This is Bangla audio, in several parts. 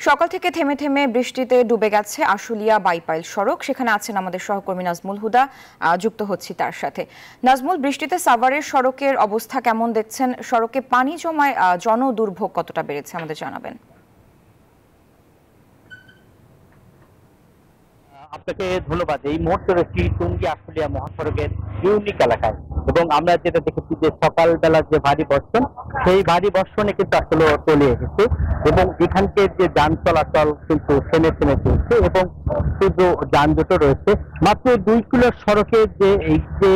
সকাল থেকে থেমে থেমে বৃষ্টিতে ডুবে গেছে আশুলিয়া বাইপাইল সড়ক। সেখানে আছেন আমাদের সহকর্মী নাজমুল হুদা, যুক্ত হচ্ছি তার সাথে। নাজমুল, বৃষ্টিতে সাভারের সড়কের অবস্থা কেমন দেখছেন? সড়কে পানি জমায় জনদুর্ভোগ কতটা বেড়েছে আমাদের জানাবেন। আপনাকে ধন্যবাদ। এই মুহূর্তে রয়েছি টুঙ্গি আশুলিয়া মহাসড়কের ইউনিক এলাকায়, এবং আমরা যেটা দেখেছি যে সকালবেলা যে ভারী বর্ষণ, সেই ভারী বর্ষণে কিন্তু আসলে তলিয়ে গেছে, এবং এখানকার যে যান চলাচল কিন্তু থেমে থেমে চলছে, এবং শুধু যানজটও রয়েছে। মাত্র 2 কিলো সড়কে যে এই যে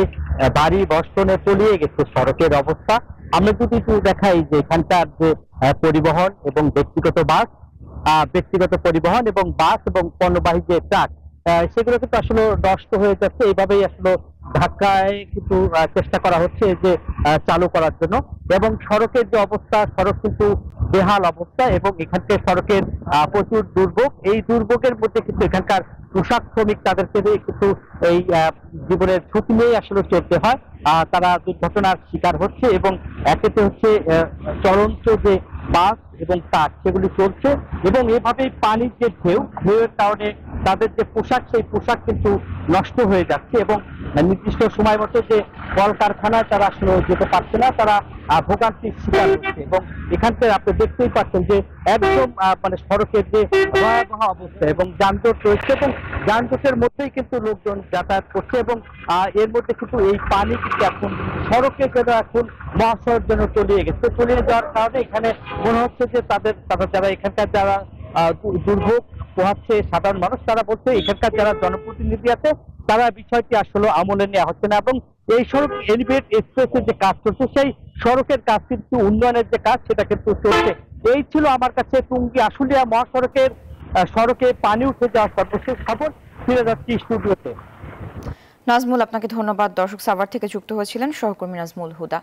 ভারী বর্ষণে তলিয়ে গেছে সড়কের অবস্থা, আমরা যদি একটু দেখাই যে এখানকার যে পরিবহন এবং ব্যক্তিগত পরিবহন এবং বাস এবং পণ্যবাহী যে ট্রাক, সেগুলো কিন্তু আসলে নষ্ট হয়ে যাচ্ছে। এইভাবেই আসলে ধাক্কায় কিন্তু চেষ্টা করা হচ্ছে যে চালু করার জন্য, এবং সড়কের যে অবস্থা, সড়ক কিন্তু বেহাল অবস্থা, এবং এখানকার সড়কের প্রচুর দুর্ভোগ। এই দুর্ভোগের মধ্যে কিন্তু এখানকার পোশাক শ্রমিক, তাদেরকে কিন্তু এই জীবনের ঝুঁকি নিয়ে আসলে চলতে হয়। তারা দুর্ঘটনার শিকার হচ্ছে, এবং একেতে হচ্ছে চলন্ত যে বাস এবং ট্রাক সেগুলি চলছে, এবং এভাবেই পানির যে ঢেউয়ের কারণে তাদের যে পোশাক, সেই পোশাক কিন্তু নষ্ট হয়ে যাচ্ছে, এবং নির্দিষ্ট সময় মতো যে কলকারখানায় তারা আসলে যেতে পারছে না, তারা ভোগান্তির শিকার হচ্ছে। এবং এখানকার আপনি দেখতেই পাচ্ছেন যে একদম মানে সড়কের যে ভয়াবহ অবস্থা, এবং যানজট রয়েছে, এবং যানজটের মধ্যেই কিন্তু লোকজন যাতায়াত করছে, এবং এর মধ্যে কিন্তু এই পানি কিন্তু এখন সড়কে যেন এখন মহাসড়ক যেন তলিয়ে গেছে। তলিয়ে যাওয়ার কারণে এখানে মনে হচ্ছে যে তারা যারা এখানকার যারা দুর্ভোগ পোহাচ্ছে সাধারণ মানুষ, তারা বলছে এখানকার যারা জনপ্রতিনিধি আছে তারা বিষয়টি আসলে আমলে নেওয়া হচ্ছে না, এবং এই সড়ক এলিভেট এক্সপ্রেসের যে কাজ চলছে, সেই সড়কের কাজ কিন্তু উন্নয়নের যে কাজ, সেটা কিন্তু চলছে। এই ছিল আমার কাছে টুঙ্গি আশুলিয়া মহাসড়কের সড়কে পানি উঠে যাওয়ার সর্বশেষ খবর। ফিরে যাচ্ছি স্টুডিওতে। নাজমুল, আপনাকে ধন্যবাদ। দর্শক, সাভার থেকে যুক্ত হয়েছিলেন সহকর্মী নাজমুল হুদা।